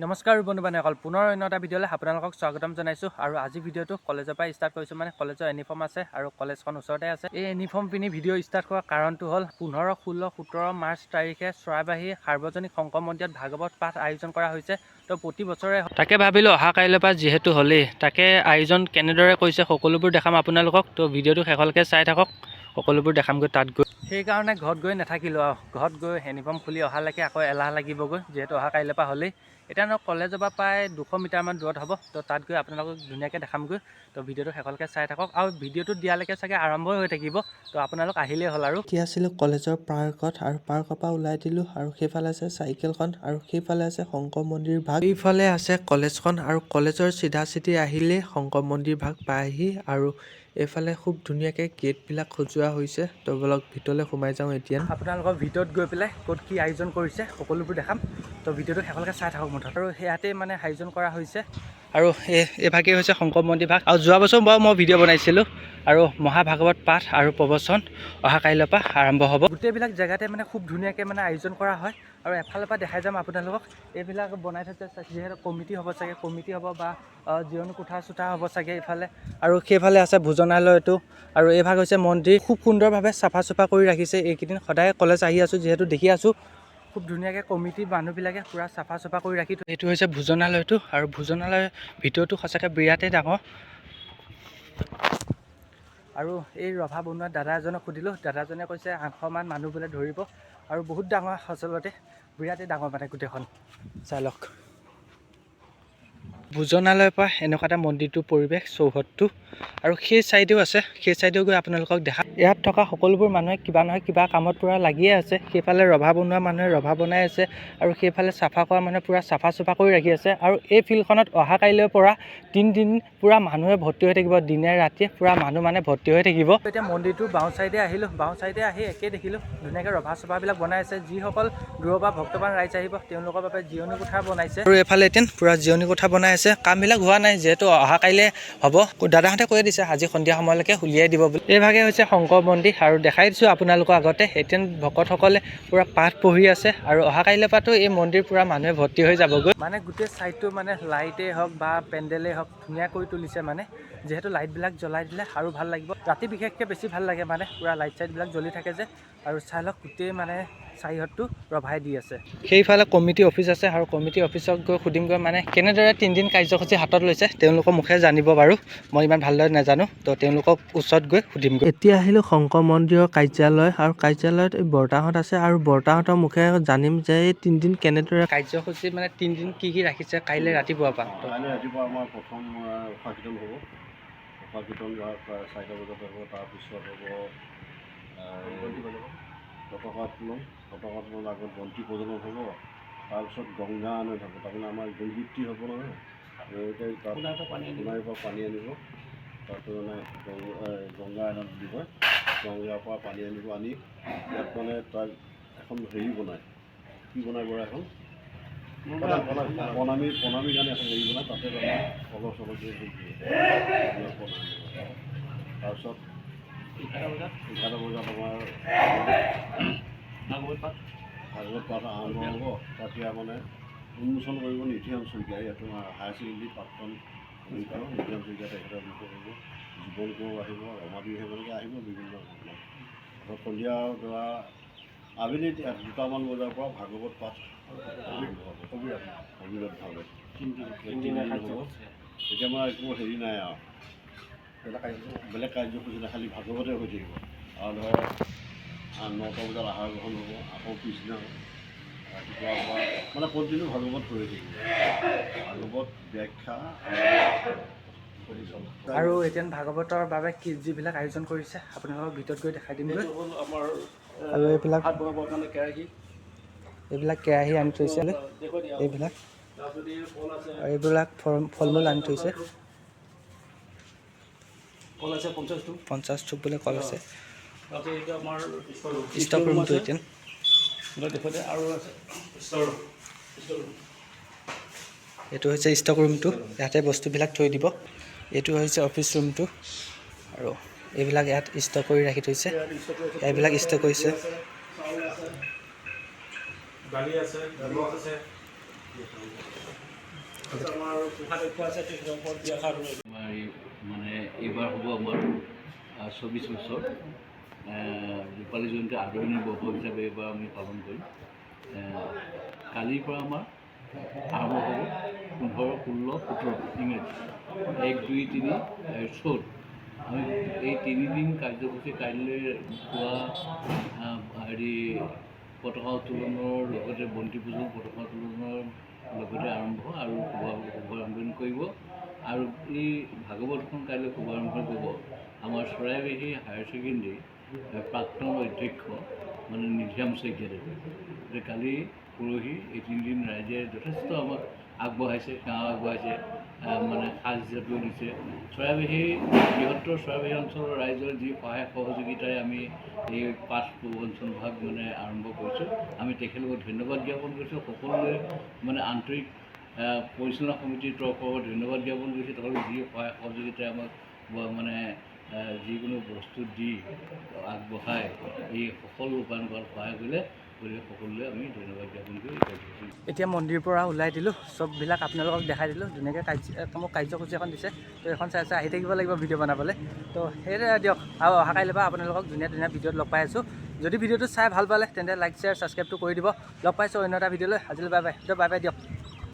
নমস্কাৰ বন্ধু-বান্ধৱীসকল, পুনৰ অন্য এটা ভিডিঅ'লৈ আপোনালোকক স্বাগতম জনাইছোঁ। আৰু আজি ভিডিঅ'টো কলেজৰ পৰা ষ্টাৰ্ট কৰিছোঁ, মানে কলেজৰ ইউনিফৰ্ম আছে আৰু কলেজখন ওচৰতে আছে। এই ইউনিফৰ্ম পিন্ধি ভিডিঅ' ষ্টাৰ্ট কৰাৰ কাৰণটো হ'ল 15, 16, 17 মাৰ্চ তাৰিখে চৰাইবাহী সাৰ্বজনিক শংকৰ মন্দিৰত ভাগৱত পাঠ আয়োজন কৰা হৈছে। তো প্ৰতি বছৰে তাকে ভাবিলোঁ অহা কাইলৈৰ পৰা যিহেতু হ'লেই, তাকে আয়োজন কেনেদৰে কৰিছে সকলোবোৰ দেখাম আপোনালোকক। তো ভিডিঅ'টো শেষলৈকে চাই থাকক, সকলোবোৰ দেখামগৈ তাত গৈ। সেইকাৰণে ঘৰত গৈ নাথাকিলোঁ আৰু ঘৰত গৈ ইউনিফৰ্ম খুলি অহালৈকে আকৌ এলাহ লাগিবগৈ, যিহেতু অহা কাইলৈৰ পৰা হ'লেই। এতিয়া কলেজৰ পৰা প্ৰায় 200 মিটাৰমান দূৰত হ'ব। তো তাত গৈ আপোনালোকক ধুনীয়াকৈ দেখামগৈ। তো ভিডিঅ'টো শেষলৈকে চাই থাকক, আৰু ভিডিঅ'টো দিয়ালৈকে চাগে আৰম্ভই হৈ থাকিব। তো আপোনালোক আহিলেই হ'ল। আৰু কি আছিলোঁ কলেজৰ পাৰ্কত, আৰু পাৰ্কৰ পৰা ওলাই দিলোঁ, আৰু সেইফালে আছে চাইকেলখন, আৰু সেইফালে আছে শংকৰ মন্দিৰ ভাগ, এইফালে আছে কলেজখন, আৰু কলেজৰ চিধা চিধি আহিলেই শংকৰ মন্দিৰ ভাগ পায়হি। আৰু এইফালে খুব ধুনীয়াকৈ গেটবিলাক সজোৱা হৈছে। তো বলক ভিতৰলৈ সোমাই যাওঁ এতিয়া। আপোনালোকৰ ভিতৰত গৈ পেলাই ক'ত কি আয়োজন কৰিছে সকলোবোৰ দেখাম। তো ভিডিঅ'টো শেষলৈকে চাই থাকক মুঠত। আৰু ইয়াতে মানে আয়োজন কৰা হৈছে, আৰু এইভাগেই হৈছে শংকৰ মন্দিৰ ভাগ। আৰু যোৱা বছৰ বাৰু মই ভিডিঅ' বনাইছিলোঁ, আৰু মহাভাগৱত পাঠ আৰু প্ৰবচন অহা কাইলৈৰ পৰা আৰম্ভ হ'ব। গোটেইবিলাক জেগাতে মানে খুব ধুনীয়াকৈ মানে আয়োজন কৰা হয়। আৰু এফালৰ পৰা দেখাই যাম আপোনালোকক, এইবিলাক বনাই থৈছে যিহেতু কমিটি হ'ব চাগে, কমিটি হ'ব বা জিৰণি কোঠা চোঠা হ'ব চাগে এইফালে। আৰু সেইফালে আছে ভোজনালয়টো, আৰু এইভাগ হৈছে মন্দিৰ। খুব সুন্দৰভাৱে চাফা চুফা কৰি ৰাখিছে। এইকেইদিন সদায় কলেজ আহি আছোঁ যিহেতু দেখি আছোঁ, খুব ধুনীয়াকৈ কমিটিৰ মানুহবিলাকে পূৰা চাফা চুফা কৰি ৰাখি। এইটো হৈছে ভোজনালয়টো, আৰু ভোজনালয়ৰ ভিতৰটো সঁচাকৈ বিৰাটেই ডাঙৰ। আৰু এই ৰভা বনোৱা দাদা এজনক সুধিলোঁ, দাদাজনে কৈছে 800 মান মানুহ বোলে ধৰিব, আৰু বহুত ডাঙৰ, আচলতে বিৰাটেই ডাঙৰ মানে গোটেইখন। চাই লওক। ভোজনালয়ৰ পৰা এনেকুৱা এটা মন্দিৰটোৰ পৰিৱেশ, চৌহদটো। আৰু সেই চাইডেও আছে, সেই চাইডেও গৈ আপোনালোকক দেখা। ইয়াত থকা সকলোবোৰ মানুহে কিবা নহয় কিবা কামত পূৰা লাগিয়ে আছে। সেইফালে ৰভা বনোৱা মানুহে ৰভা বনাই আছে, আৰু সেইফালে চাফা কৰা মানুহে পূৰা চাফা চুফা কৰি ৰাখি আছে। আৰু এই ফিল্ডখনত অহা কাইলৈৰ পৰা 3 দিন পূৰা মানুহে ভৰ্তি হৈ থাকিব, দিনে ৰাতিয়ে পূৰা মানুহ মানে ভৰ্তি হৈ থাকিব। এতিয়া মন্দিৰটোৰ বাওঁ চাইডে আহিলোঁ, বাওঁ চাইডে আহি একেই দেখিলোঁ ধুনীয়াকৈ ৰভা চভাবিলাক বনাই আছে। যিসকল দূৰৰ পৰা ভক্তবান ৰাইজ আহিব তেওঁলোকৰ বাবে জিৰণি কোঠা বনাইছে, আৰু এইফালে এতিয়া পূৰা জিৰণি কোঠা বনাই আছে। কামবিলাক হোৱা নাই যিহেতু অহা কাইলৈ হ'ব। দাদাহঁতে কৈ দিছে আজি সন্ধিয়া সময়লৈকে উলিয়াই দিব বুলি। এইভাগে হৈছে শংকৰ মন্দিৰ, আৰু দেখাই দিছোঁ আপোনালোকৰ আগতে। এতিয়া ভকতসকলে পূৰা পাঠ পঢ়ি আছে, আৰু অহা কাইলৈৰ পৰাতো এই মন্দিৰ পূৰা মানুহে ভৰ্তি হৈ যাবগৈ। মানে গোটেই চাইডটো মানে লাইটেই হওক বা পেণ্ডেলেই হওক ধুনীয়া কৰি তুলিছে, মানে যিহেতু লাইটবিলাক জ্বলাই দিলে আৰু ভাল লাগিব। ৰাতি বিশেষকৈ বেছি ভাল লাগে, মানে পূৰা লাইট চাইটবিলাক জ্বলি থাকে যে। আৰু চাই লওক গোটেই মানে চাৰিহতটো ৰভাই দি আছে। সেইফালে কমিটি অফিচ আছে, আৰু কমিটি অফিচত গৈ সুধিমগৈ মানে কেনেদৰে 3 দিন কাৰ্যসূচী হাতত লৈছে, তেওঁলোকৰ মুখে জানিব বাৰু। মই ইমান ভালদৰে নাজানো, তো তেওঁলোকক ওচৰত গৈ সুধিমগৈ। এতিয়া আহিলোঁ শংকৰ মন্দিৰৰ কাৰ্যালয়, আৰু কাৰ্যালয়ত এই বৰ্তাহঁত আছে, আৰু বৰ্তাহঁতৰ মুখে জানিম যে এই 3 দিন কেনেদৰে কাৰ্যসূচী, মানে 3 দিন কি ৰাখিছে কাইলৈ ৰাতিপুৱাৰ পৰা। কাইলৈ ৰাতিপুৱা আমাৰ প্ৰথম উষা কীৰ্তন হ'ব। উষা কীৰ্তন প্ৰায় 4টা বজাত হ'ব। তাৰপিছত হ'ব শতকা তুলন আগত বন্তি প্ৰজ্বলন হ'ব। তাৰপিছত গংগা আনয়ন হ'ব। তাৰমানে আমাৰ গংগীতী হ'ব নহয়, তাত সোণাৰীৰ পৰা পানী আনিব। তাত মানে গংগা আনয়ন বুলি কয়। গংগাৰ পৰা পানী আনিব, আনি ইয়াত মানে তাত এখন হেৰি বনায়, কি বনাই বাৰু এখন প্ৰণামী কাৰণে এখন হেৰি বনায়। তাতে মানে কলহ চলহ দিয়ে। তাৰপিছত 11টা বজাত আমাৰ ভাগৱত পাঠ আৰম্ভ হ'ব। তেতিয়া মানে উন্মোচন কৰিব নিধিয়ান শইকীয়া, ইয়াতো হায়াৰ ছেকেণ্ডেৰী প্ৰাক্তন নিধিয়ান শইকীয়া, তেখেতে উন্মোচন কৰিব। জীৱন কোঁৱৰ আহিব, ৰমাদেৱী সেইবিলাকে আহিব বিভিন্ন ধৰণৰ। সন্ধিয়া ধৰা আবেলি 2টামান বজাৰ পৰা ভাগৱত পাঠ আৰম্ভ হ'ব, অবিৰতভাৱে 3 দিন হ'ব। এতিয়া মানে একো হেৰি নাই আৰু, বেলেগ কাৰ্যসূচী নাই, খালি ভাগৱতে হৈ থাকিব। আৰু ধৰক 9টা বজাত আহাৰ গ্ৰহণ হ'ব, আকৌ পিছদিনা ৰাতিপুৱা পৰা মানে কণ্টিনিউ ভাগৱত হৈ থাকিব, ভাগৱত ব্যাখ্যা। আৰু এতিয়া ভাগৱতৰ বাবে যিবিলাক আয়োজন কৰিছে আপোনালোকক ভিতৰত গৈ দেখাই দিম। আমাৰ আৰু এইবিলাক কেৰাহী আনি থৈছে, এইবিলাক ফল মূল আনি থৈছে। 50 থোক বোলে কল আছে। ষ্টক ৰুমটো এতিয়া এইটো হৈছে ষ্টক ৰুমটো, ইয়াতে বস্তুবিলাক থৈ দিব। এইটো হৈছে অফিচ ৰুমটো, আৰু এইবিলাক ইয়াত ষ্টক কৰি ৰাখি থৈছে। এইবিলাক ষ্টক কৰিছে। আমাৰ কোষাধ্যক্ষ আছে তেখেতৰ ওপৰত দুআষাৰ আমাৰ মানে এইবাৰ হ'ব আমাৰ 24 বছৰ ৰূপালী জয়ন্তী আদৰণি বৰ্ষ হিচাপে এইবাৰ আমি পালন কৰিম। কালিৰ পৰা আমাৰ আৰম্ভ হ'ব 15, 16, 17 ইংৰাজী 1, 2, 3, 4 আমি এই 3 দিন কাৰ্যসূচী কাইলৈ পুৱা পতাকা উত্তোলনৰ লগতে বন্তি পূজন পতাকা উত্তোলনৰ লগতে আৰম্ভ আৰু শুভাৰম্ভণি কৰিব। আৰু এই ভাগৱতখন কাইলৈ শুভাৰম্ভণি কৰিব আমাৰ চৰাইবাহী হায়াৰ ছেকেণ্ডেৰী প্ৰাক্তন অধ্যক্ষ মানে নিধিৰাম শইকীয়াদেৱে। কালি পৰহি এই 3 দিন ৰাইজে যথেষ্ট আমাক আগবঢ়াইছে, সেৱা আগবঢ়াইছে, মানে সাজ হিচাপেও দিছে। চৰাইবাহী বৃহত্তৰ চৰাইবাহী অঞ্চলৰ ৰাইজৰ যি সহায় সহযোগিতাৰে আমি এই পাঠ প্ৰবঞ্চন ভাগ মানে আৰম্ভ কৰিছোঁ, আমি তেখেতলোকক ধন্যবাদ জ্ঞাপন কৰিছোঁ। সকলোৱে মানে আন্তৰিক পৰিচালনা সমিতিৰ তৰফৰ পৰা ধন্যবাদ জ্ঞাপন কৰিছোঁ। তেওঁলোকে যি সহায় সহযোগিতাৰে আমাক মানে যিকোনো বস্তু দি আগবঢ়াই এই সফল ৰূপায়ণ কৰাত সহায় কৰিলে, গতিকে সকলোৱে আমি ধন্যবাদ জ্ঞাপন কৰি এতিয়া মন্দিৰৰ পৰা ওলাই দিলোঁ, চববিলাক আপোনালোকক দেখাই দিলোঁ। ধুনীয়াকৈ মোক কাৰ্যসূচী এখন দিছে, তো এখন চাই আহি থাকিব লাগিব ভিডিঅ' বনাবলৈ। তো সেইদৰে দিয়ক, আৰু অহা কাইলৈ পৰা আপোনালোকক ধুনীয়া ধুনীয়া ভিডিঅ'ত লগ পাই আছোঁ। যদি ভিডিঅ'টো চাই ভাল পালে তেন্তে লাইক শ্বেয়াৰ ছাবস্ক্ৰাইবটো কৰি দিব। লগ পাইছোঁ অন্য এটা ভিডিঅ'লৈ। আজিলৈ বাই বাই দিয়ক।